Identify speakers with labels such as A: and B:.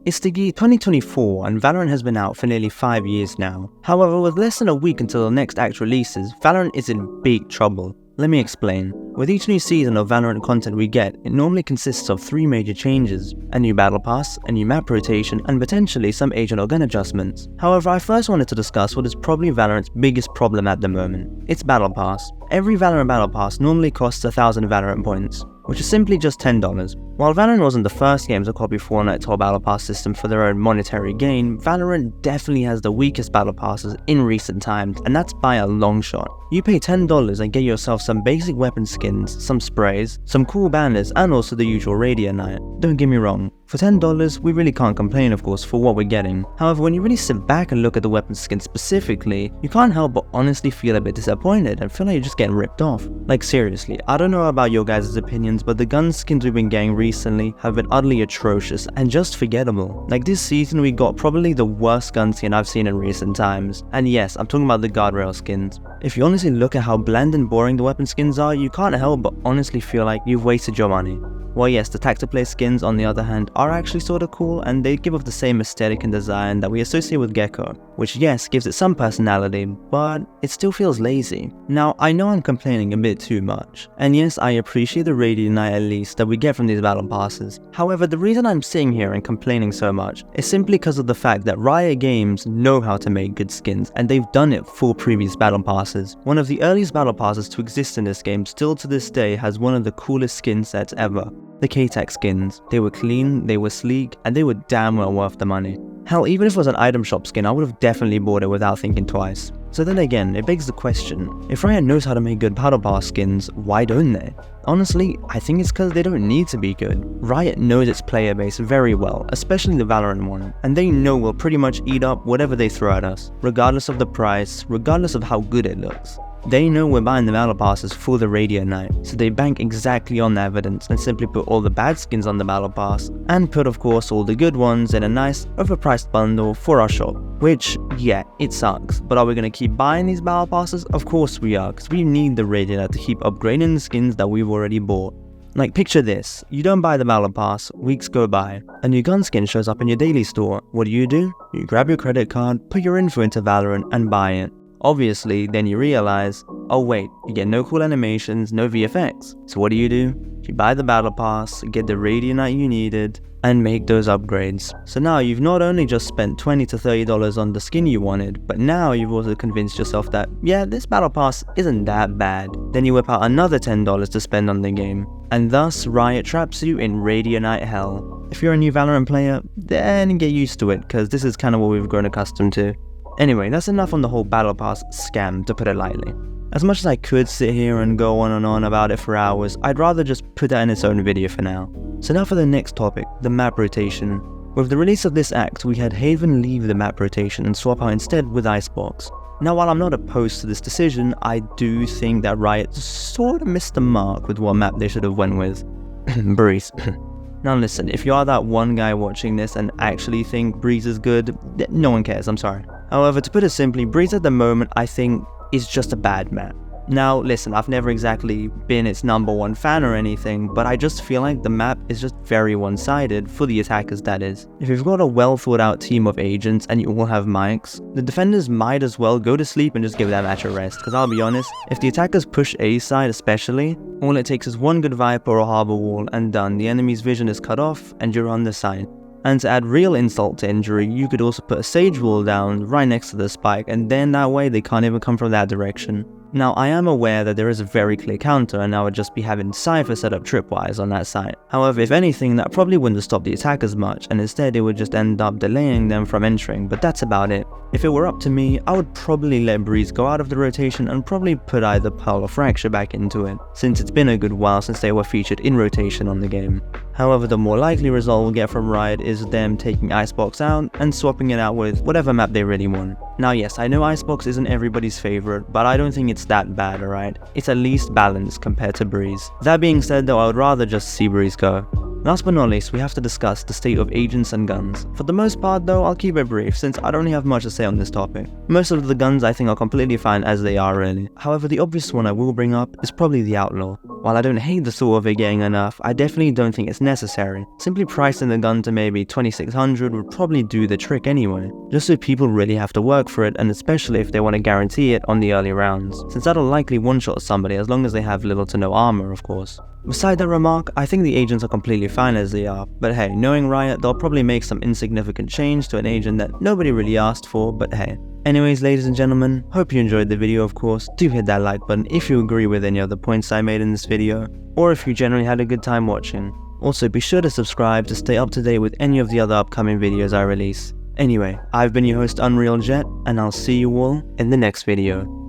A: It's the year 2024 and Valorant has been out for nearly 5 years now. However, with less than a week until the next act releases, Valorant is in big trouble. Let me explain. With each new season of Valorant content we get, it normally consists of 3 major changes: a new battle pass, a new map rotation, and potentially some agent or gun adjustments. However, I first wanted to discuss what is probably Valorant's biggest problem at the moment. Its battle pass. Every Valorant battle pass normally costs 1,000 Valorant points, which is simply just $10. While Valorant wasn't the first game to copy Fortnite's whole battle pass system for their own monetary gain, Valorant definitely has the weakest battle passes in recent times, and that's by a long shot. You pay $10 and get yourself some basic weapon skins, some sprays, some cool banners, and also the usual radio night. Don't get me wrong, for $10 we really can't complain of course for what we're getting. However, when you really sit back and look at the weapon skins specifically, you can't help but honestly feel a bit disappointed and feel like you're just getting ripped off. Like seriously, I don't know about your guys' opinions, but the gun skins we've been getting recently have been utterly atrocious and just forgettable. Like this season we got probably the worst gun skin I've seen in recent times. And yes, I'm talking about the guardrail skins. If you honestly look at how bland and boring the weapon skins are, you can't help but honestly feel like you've wasted your money. Well yes, the tactic-play skins on the other hand are actually sorta cool, and they give off the same aesthetic and design that we associate with Gecko, which yes, gives it some personality, but it still feels lazy. Now, I know I'm complaining a bit too much, and yes, I appreciate the radio night at least that we get from these battle passes. However, the reason I'm sitting here and complaining so much is simply because of the fact that Riot Games know how to make good skins, and they've done it for previous battle passes. One of the earliest battle passes to exist in this game still to this day has one of the coolest skin sets ever. The K-Tech skins. They were clean, they were sleek, and they were damn well worth the money. Hell, even if it was an item shop skin, I would have definitely bought it without thinking twice. So then again, it begs the question, if Riot knows how to make good battle pass skins, why don't they? Honestly, I think it's because they don't need to be good. Riot knows its player base very well, especially the Valorant one, and they know we'll pretty much eat up whatever they throw at us, regardless of the price, regardless of how good it looks. They know we're buying the battle passes for the radio night, so they bank exactly on the evidence and simply put all the bad skins on the battle pass, and put of course all the good ones in a nice overpriced bundle for our shop. Which, yeah, it sucks, but are we gonna keep buying these battle passes? Of course we are, because we need the radio night to keep upgrading the skins that we've already bought. Like picture this, you don't buy the battle pass, weeks go by, a new gun skin shows up in your daily store. What do? You grab your credit card, put your info into Valorant and buy it. Obviously, then you realize, oh wait, you get no cool animations, no VFX. So what do? You buy the battle pass, get the radio night you needed, and make those upgrades. So now you've not only just spent $20 to $30 on the skin you wanted, but now you've also convinced yourself that, yeah, this battle pass isn't that bad. Then you whip out another $10 to spend on the game. And thus, Riot traps you in radio night hell. If you're a new Valorant player, then get used to it, because this is kind of what we've grown accustomed to. Anyway, that's enough on the whole battle pass scam, to put it lightly. As much as I could sit here and go on and on about it for hours, I'd rather just put that in its own video for now. So now for the next topic, the map rotation. With the release of this act, we had Haven leave the map rotation and swap out instead with Icebox. Now while I'm not opposed to this decision, I do think that Riot sorta missed the mark with what map they should have went with. Breeze. Now listen, if you are that one guy watching this and actually think Breeze is good, no one cares, I'm sorry. However, to put it simply, Breeze at the moment I think is just a bad map. Now listen, I've never exactly been its #1 fan or anything, but I just feel like the map is just very one-sided, for the attackers that is. If you've got a well thought out team of agents and you all have mics, the defenders might as well go to sleep and just give that match a rest, because I'll be honest, if the attackers push A side especially, all it takes is one good Viper or Harbor Wall and done, the enemy's vision is cut off and you're on the side. And to add real insult to injury, you could also put a Sage Wall down right next to the spike, and then that way they can't even come from that direction. Now, I am aware that there is a very clear counter, and I would just be having Cypher set up tripwise on that side. However, if anything, that probably wouldn't have stopped the attackers much, and instead it would just end up delaying them from entering, but that's about it. If it were up to me, I would probably let Breeze go out of the rotation and probably put either Pearl or Fracture back into it, since it's been a good while since they were featured in rotation on the game. However, the more likely result we'll get from Riot is them taking Icebox out and swapping it out with whatever map they really want. Now yes, I know Icebox isn't everybody's favorite, but I don't think it's that bad, alright? It's at least balanced compared to Breeze. That being said though, I would rather just see Breeze go. Last but not least, we have to discuss the state of agents and guns. For the most part though, I'll keep it brief since I don't really have much to say on this topic. Most of the guns I think are completely fine as they are really. However, the obvious one I will bring up is probably the Outlaw. While I don't hate the thought of it getting enough, I definitely don't think it's necessary. Simply pricing the gun to maybe 2600 would probably do the trick anyway, just so people really have to work for it, and especially if they want to guarantee it on the early rounds, since that'll likely one-shot somebody as long as they have little to no armor of course. Beside that remark, I think the agents are completely fine as they are, but hey, knowing Riot, they'll probably make some insignificant change to an agent that nobody really asked for, but hey. Anyways, ladies and gentlemen, hope you enjoyed the video of course. Do hit that like button if you agree with any of the points I made in this video, or if you generally had a good time watching. Also, be sure to subscribe to stay up to date with any of the other upcoming videos I release. Anyway, I've been your host Unreal Jet, and I'll see you all in the next video.